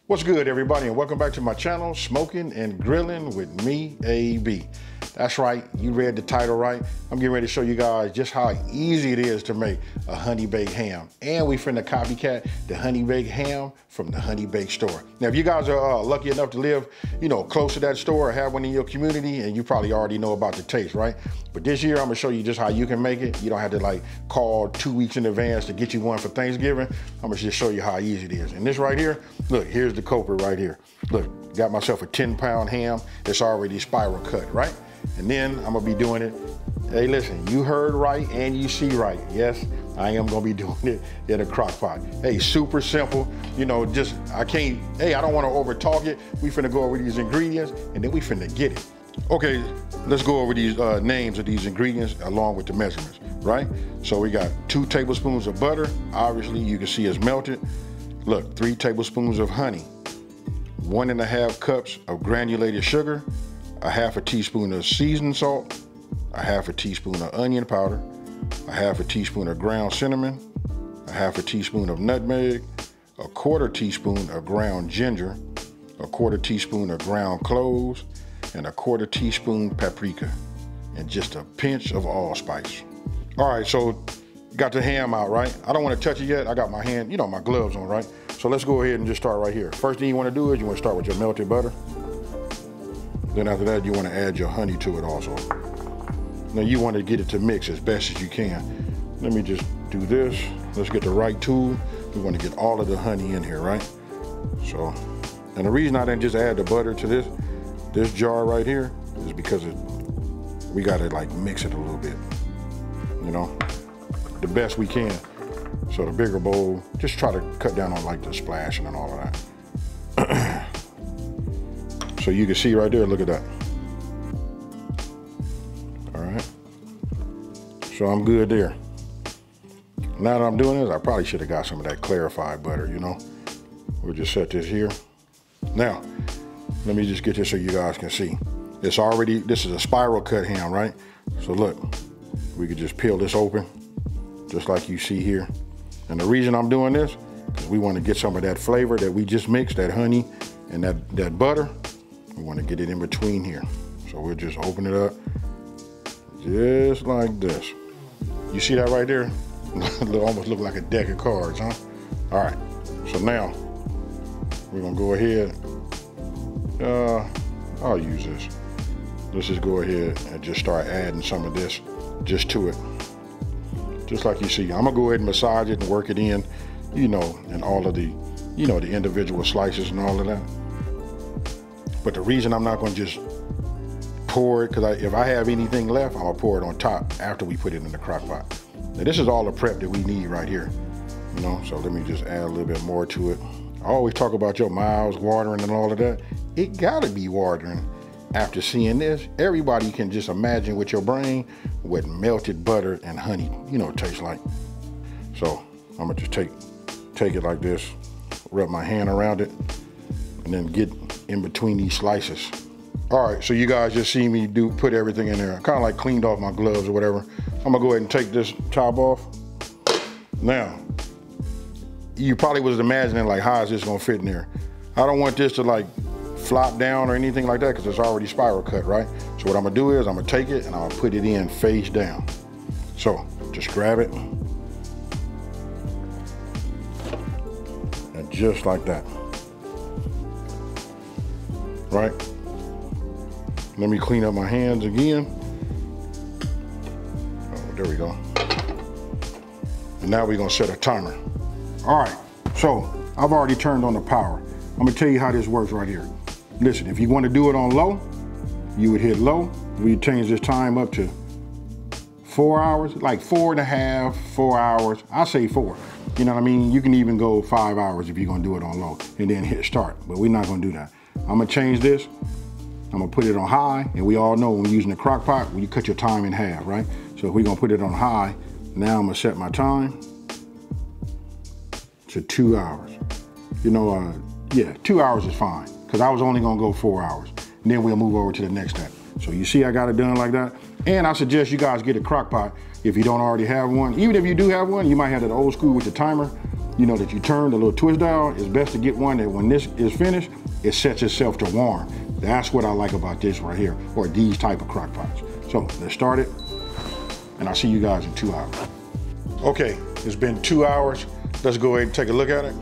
What's good, everybody, and welcome back to my channel, Smoking and Grilling with me, AB. That's right, you read the title right. I'm getting ready to show you guys just how easy it is to make a honey baked ham. And we finna copycat the honey baked ham from the honey baked store. Now, if you guys are lucky enough to live, close to that store or have one in your community, and you probably already know about the taste, right? But this year, I'm gonna show you just how you can make it. You don't have to call 2 weeks in advance to get you one for Thanksgiving. I'm gonna just show you how easy it is. And this right here, look, here's the culprit right here. Look, got myself a 10-pound ham. It's already spiral cut, right? And then I'm gonna be doing it. Hey, listen, you heard right and you see right. Yes, I am gonna be doing it in a crock pot. Hey, super simple. I don't wanna over talk it. We finna go over these ingredients and then we finna get it. Okay, let's go over these names of these ingredients along with the measurements, right? So we got 2 tablespoons of butter. Obviously, you can see it's melted. Look, 3 tablespoons of honey, 1.5 cups of granulated sugar, 1/2 teaspoon of seasoned salt, 1/2 teaspoon of onion powder, 1/2 teaspoon of ground cinnamon, 1/2 teaspoon of nutmeg, 1/4 teaspoon of ground ginger, 1/4 teaspoon of ground cloves, and 1/4 teaspoon paprika, and just a pinch of allspice. All right, so got the ham out, right? I don't want to touch it yet. I got my hand, my gloves on, right? So let's go ahead and just start right here. First thing you want to do is you want to start with your melted butter. Then after that, you want to add your honey to it also. Now you want to get it to mix as best as you can. Let me just do this. Let's get the right tool. We want to get all of the honey in here, right? So, and the reason I didn't just add the butter to this jar right here is because we got to mix it a little bit, the best we can. So the bigger bowl, just try to cut down on the splashing and all of that. So you can see right there, look at that. All right. So I'm good there. Now that I'm doing this, I probably should have got some of that clarified butter, We'll just set this here. Now, let me just get this so you guys can see. This is a spiral cut ham, right? So look, we could just peel this open, just like you see here. And the reason I'm doing this, is we want to get some of that flavor that we just mixed, that honey and that butter. We want to get it in between here. So we'll just open it up just like this. You see that right there? It almost look like a deck of cards, huh? All right, so now we're gonna go ahead. I'll use this. Let's just go ahead and just start adding some of this just to it. Just like you see, I'm gonna go ahead and massage it and work it in, and all of the, the individual slices and all of that. But the reason I'm not gonna just pour it, because if I have anything left, I'm gonna pour it on top after we put it in the crock pot. Now this is all the prep that we need right here, so let me just add a little bit more to it. I always talk about your mouths watering and all of that. It gotta be watering after seeing this. Everybody can just imagine with your brain what melted butter and honey, tastes like. So I'm gonna just take it like this, wrap my hand around it, and then get in between these slices. All right, so you guys just see me put everything in there. I kind of cleaned off my gloves or whatever. I'm gonna go ahead and take this top off. Now, you probably was imagining how is this gonna fit in there? I don't want this to flop down or anything like that because it's already spiral cut, right? So what I'm gonna do is I'm gonna take it and I'm gonna put it in face down. So just grab it. And just like that. Right? Let me clean up my hands again. Oh, there we go. And now we're gonna set a timer. All right, so I've already turned on the power. I'm gonna tell you how this works right here. Listen, if you wanna do it on low, you would hit low. We change this time up to 4 hours, like 4.5, 4 hours. I say 4. You know what I mean? You can even go 5 hours if you're gonna do it on low and then hit start, but we're not gonna do that. I'm gonna change this. I'm gonna put it on high, and we all know when using the crock pot, when you cut your time in half, right? So if we're gonna put it on high, now I'm gonna set my time to 2 hours. You know, yeah, 2 hours is fine, because I was only gonna go 4 hours. And then we'll move over to the next step. So you see I got it done like that. And I suggest you guys get a crock pot if you don't already have one. Even if you do have one, you might have that old school with the timer, you know, that you turn the little twist dial. It's best to get one that when this is finished, it sets itself to warm. That's what I like about this right here, or these type of crock pots. So let's start it, and I'll see you guys in 2 hours. Okay, it's been 2 hours. Let's go ahead and take a look at it.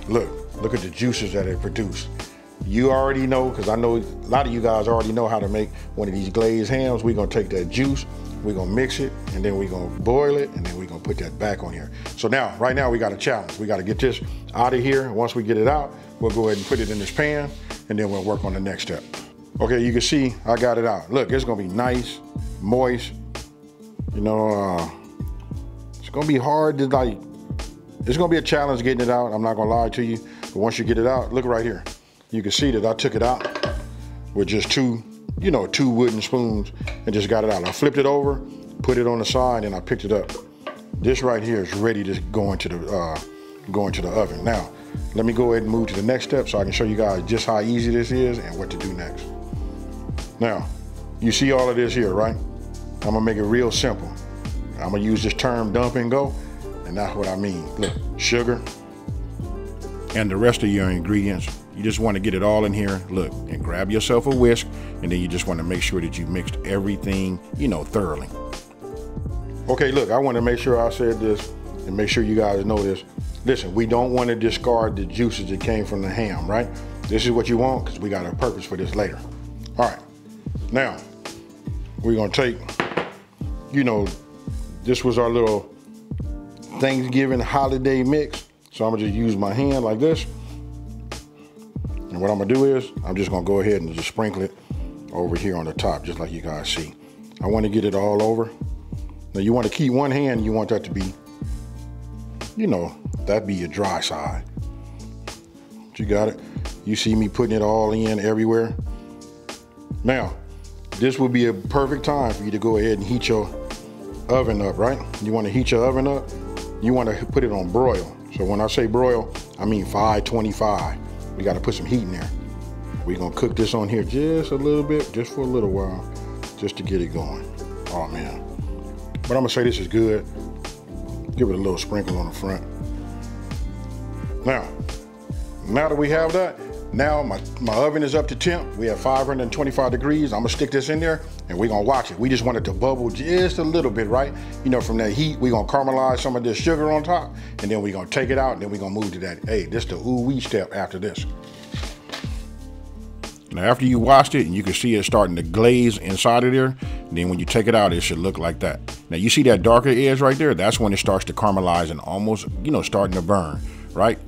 Look at the juices that it produced. You already know, because I know a lot of you guys already know how to make one of these glazed hams. We're gonna take that juice, we're gonna mix it, and then we're gonna boil it, and then we're gonna put that back on here. So now, right now we got a challenge. We gotta get this out of here. Once we get it out, we'll go ahead and put it in this pan, and then we'll work on the next step. Okay, you can see I got it out. Look, it's gonna be nice, moist. You know, it's gonna be hard to like, it's gonna be a challenge getting it out. I'm not gonna lie to you, but once you get it out, look right here. You can see that I took it out with just two wooden spoons and just got it out. I flipped it over, put it on the side, and I picked it up. This right here is ready to go into the oven. Now, let me go ahead and move to the next step so I can show you guys just how easy this is and what to do next. Now, you see all of this here, right? I'm gonna make it real simple. I'm gonna use this term dump and go, and that's what I mean. Look, sugar and the rest of your ingredients. You just want to get it all in here, look, and grab yourself a whisk, and then you just want to make sure that you mixed everything, you know, thoroughly. Okay, look, I want to make sure I said this and make sure you guys know this. Listen, we don't want to discard the juices that came from the ham, right? This is what you want, because we got a purpose for this later. All right, now we're going to take, you know, this was our little Thanksgiving holiday mix. So I'm gonna just use my hand like this. And what I'm gonna do is, I'm just gonna go ahead and just sprinkle it over here on the top, just like you guys see. I wanna get it all over. Now you wanna keep one hand, you want that to be, you know, that'd be your dry side. You got it? You see me putting it all in everywhere. Now, this would be a perfect time for you to go ahead and heat your oven up, right? You wanna heat your oven up, you wanna put it on broil. So when I say broil, I mean 525. We gotta put some heat in there. We're gonna cook this on here just a little bit, just for a little while, just to get it going. Oh man. But I'm gonna say this is good. Give it a little sprinkle on the front. Now that we have that, now my oven is up to temp. We have 525 degrees. I'm gonna stick this in there and we're gonna watch it. We just want it to bubble just a little bit, right? You know, from that heat, we're gonna caramelize some of this sugar on top, and then we're gonna take it out, and then we're gonna move to that. Hey, this is the ooh-wee step after this. Now, after you washed it, and you can see it starting to glaze inside of there, and then when you take it out, it should look like that. Now, you see that darker edge right there? That's when it starts to caramelize and almost, you know, starting to burn, right?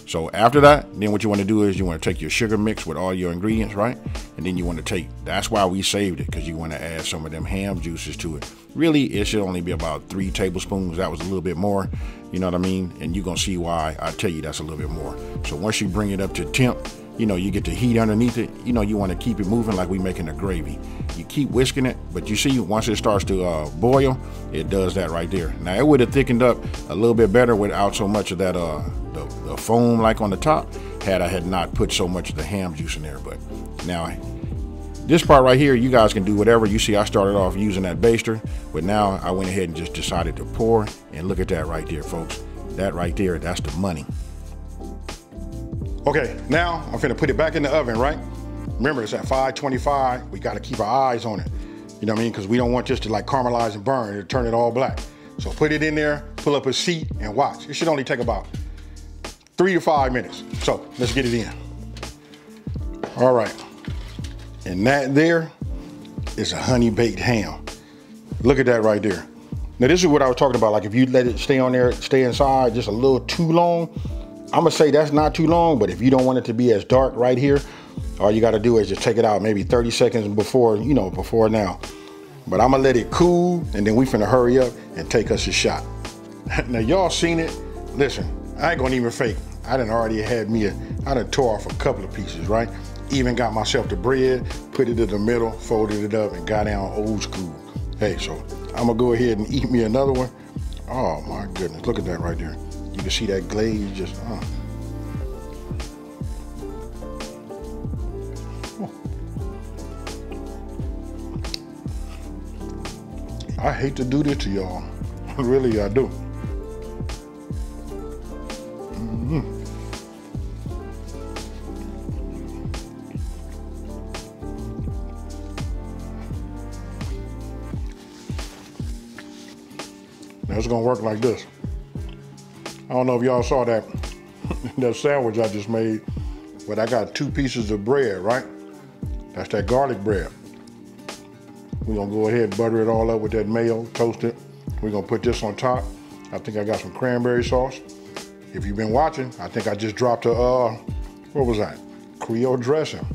So after that, then what you want to do is you want to take your sugar mix with all your ingredients, right? And then you want to take, that's why we saved it, because you want to add some of them ham juices to it. Really, it should only be about 3 tablespoons. That was a little bit more, you know what I mean? And you're going to see why I tell you that's a little bit more. So once you bring it up to temp, you know, you get the heat underneath it. You know, you want to keep it moving like we making a gravy. You keep whisking it, but you see once it starts to boil, it does that right there. Now it would have thickened up a little bit better without so much of that the foam like on the top, had I had not put so much of the ham juice in there. But now this part right here, you guys can do whatever. You see I started off using that baster, but now I went ahead and just decided to pour, and look at that right there, folks. That right there, that's the money. Okay, now I'm finna put it back in the oven, right? Remember, it's at 525. We gotta keep our eyes on it. You know what I mean? Because we don't want this to like caramelize and burn and turn it all black. So put it in there, pull up a seat, and watch. It should only take about 3 to 5 minutes. So let's get it in. All right, and that there is a honey baked ham. Look at that right there. Now this is what I was talking about. Like if you let it stay on there, stay inside just a little too long, I'm gonna say that's not too long, but if you don't want it to be as dark right here, All you gotta do is just take it out maybe 30 seconds before, you know, before now. But I'm gonna let it cool, and then we finna hurry up and take us a shot. Now y'all seen it. Listen, I ain't gonna even fake. I done already had me I done tore off a couple of pieces, right? Even got myself the bread, put it in the middle, folded it up, and got down old school. Hey, so I'm gonna go ahead and eat me another one. Oh my goodness, look at that right there. You can see that glaze just, I hate to do this to y'all. Really, I do. Now it's gonna work like this. I don't know if y'all saw that, that sandwich I just made, but I got 2 pieces of bread, right? That's that garlic bread. We're gonna go ahead and butter it all up with that mayo, toast it. We're gonna put this on top. I think I got some cranberry sauce. If you've been watching, I think I just dropped a, what was that? Creole dressing.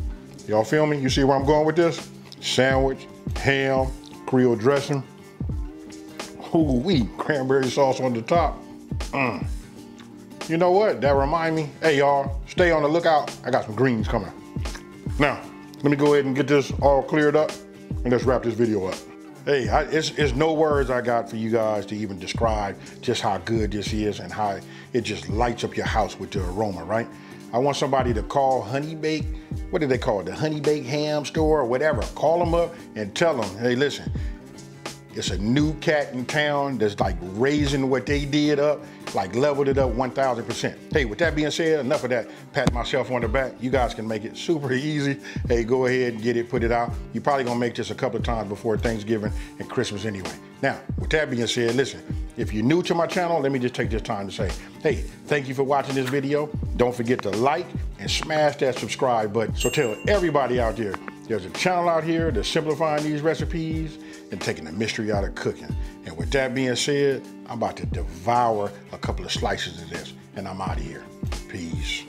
Y'all feel me? You see where I'm going with this? Sandwich, ham, Creole dressing. Ooh-wee, cranberry sauce on the top. You know what? That remind me. Hey y'all, stay on the lookout. I got some greens coming. Now, let me go ahead and get this all cleared up and let's wrap this video up. Hey, it's no words I got for you guys to even describe just how good this is and how it just lights up your house with the aroma, right? I want somebody to call Honey Bake, what do they call it? The Honey Bake Ham Store or whatever. Call them up and tell them, hey, listen, it's a new cat in town that's like raising what they did up, like leveled it up 1000%. Hey, with that being said, enough of that, pat myself on the back. You guys can make it super easy. Hey, go ahead and get it, put it out. You're probably gonna make this a couple of times before Thanksgiving and Christmas anyway. Now, with that being said, listen, if you're new to my channel, let me just take this time to say, hey, thank you for watching this video. Don't forget to like and smash that subscribe button. So tell everybody out there, there's a channel out here that's simplifying these recipes and taking the mystery out of cooking. And with that being said, I'm about to devour a couple of slices of this and I'm out of here. Peace.